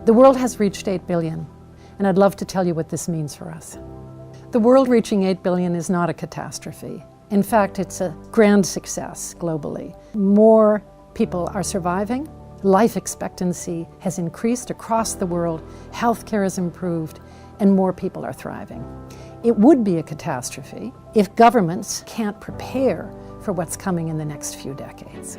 The world has reached 8 billion, and I'd love to tell you what this means for us. The world reaching 8 billion is not a catastrophe. In fact, it's a grand success globally. More people are surviving, life expectancy has increased across the world, healthcare has improved, and more people are thriving. It would be a catastrophe if governments can't prepare for what's coming in the next few decades.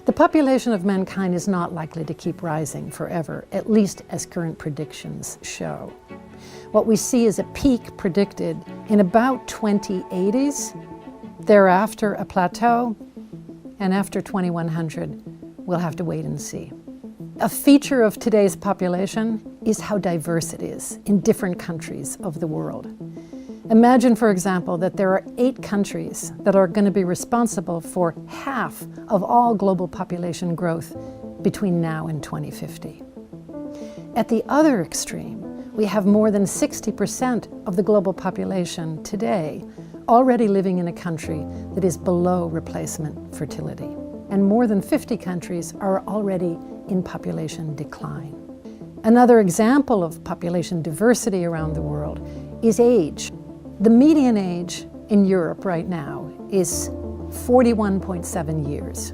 The population of mankind is not likely to keep rising forever, at least as current predictions show. What we see is a peak predicted in about 2080s, thereafter a plateau, and after 2100, we'll have to wait and see. A feature of today's population is how diverse it is in different countries of the world. Imagine, for example, that there are 8 countries that are going to be responsible for half of all global population growth between now and 2050. At the other extreme, we have more than 60% of the global population today already living in a country that is below replacement fertility. And more than 50 countries are already in population decline. Another example of population diversity around the world is age. The median age in Europe right now is 41.7 years.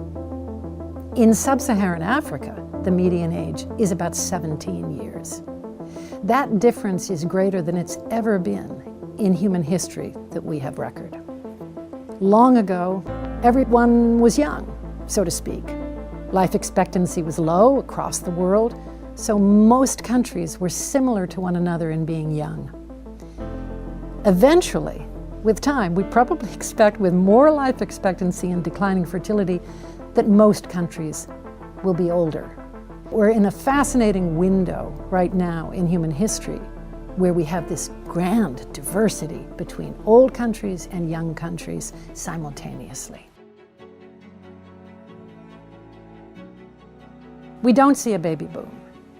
In sub-Saharan Africa, the median age is about 17 years. That difference is greater than it's ever been in human history that we have record. Long ago, everyone was young, so to speak. Life expectancy was low across the world, so most countries were similar to one another in being young. Eventually, with time, we probably expect with more life expectancy and declining fertility that most countries will be older. We're in a fascinating window right now in human history where we have this grand diversity between old countries and young countries simultaneously. We don't see a baby boom.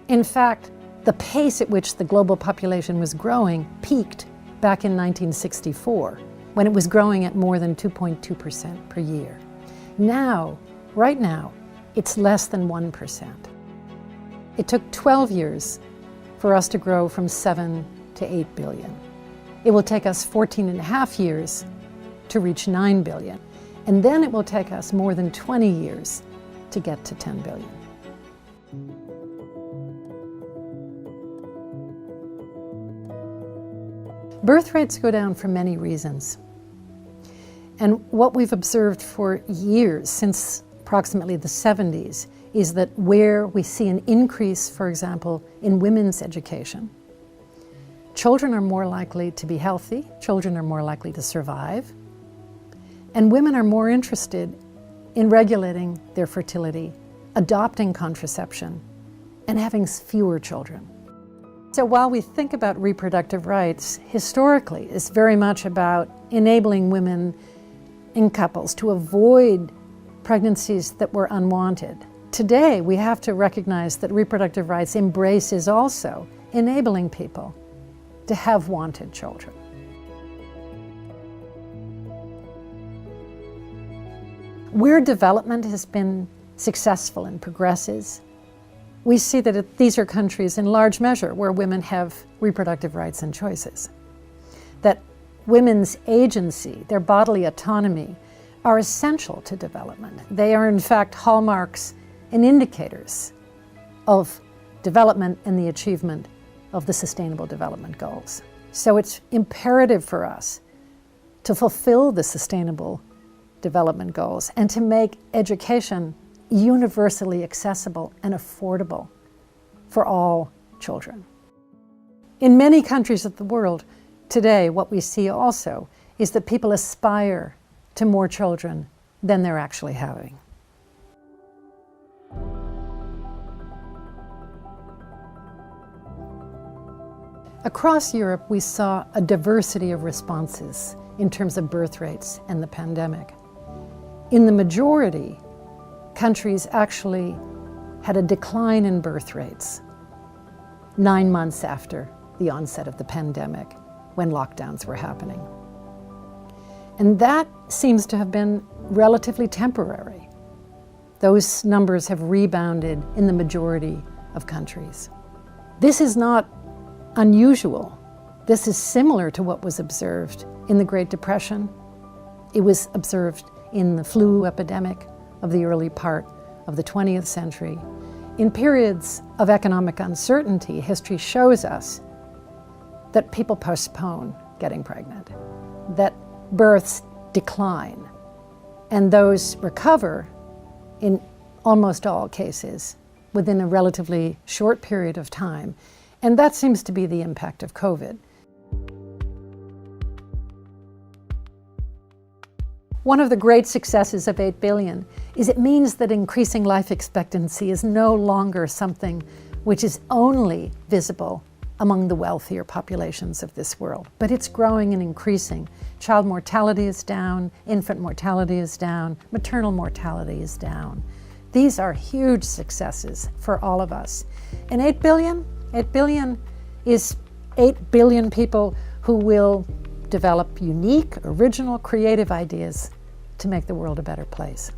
In fact, the pace at which the global population was growing peaked back in 1964, when it was growing at more than 2.2% per year. Now, right now, it's less than 1%. It took 12 years for us to grow from 7 to 8 billion. It will take us 14.5 years to reach 9 billion. And then it will take us more than 20 years to get to 10 billion. Birth rates go down for many reasons. And what we've observed for years, since approximately the 70s, is that where we see an increase, for example, in women's education, children are more likely to be healthy, children are more likely to survive, and women are more interested in regulating their fertility, adopting contraception, and having fewer children. So while we think about reproductive rights, historically, it's very much about enabling women in couples to avoid pregnancies that were unwanted. Today, we have to recognize that reproductive rights embraces also enabling people to have wanted children. Where development has been successful and progresses, we see that these are countries in large measure where women have reproductive rights and choices. That women's agency, their bodily autonomy, are essential to development. They are in fact hallmarks and indicators of development and the achievement of the Sustainable Development Goals. So it's imperative for us to fulfill the Sustainable Development Goals and to make education universally accessible and affordable for all children. In many countries of the world today, what we see also is that people aspire to more children than they're actually having. Across Europe, we saw a diversity of responses in terms of birth rates and the pandemic. In the majority, countries actually had a decline in birth rates 9 months after the onset of the pandemic, when lockdowns were happening. And that seems to have been relatively temporary. Those numbers have rebounded in the majority of countries. This is not unusual. This is similar to what was observed in the Great Depression. It was observed in the flu epidemic of the early part of the 20th century. In periods of economic uncertainty, history shows us that people postpone getting pregnant, that births decline, and those recover in almost all cases within a relatively short period of time. And that seems to be the impact of COVID. One of the great successes of 8 billion is it means that increasing life expectancy is no longer something which is only visible among the wealthier populations of this world, but it's growing and increasing. Child mortality is down, infant mortality is down, maternal mortality is down. These are huge successes for all of us. And 8 billion is 8 billion people who will develop unique, original, creative ideas to make the world a better place.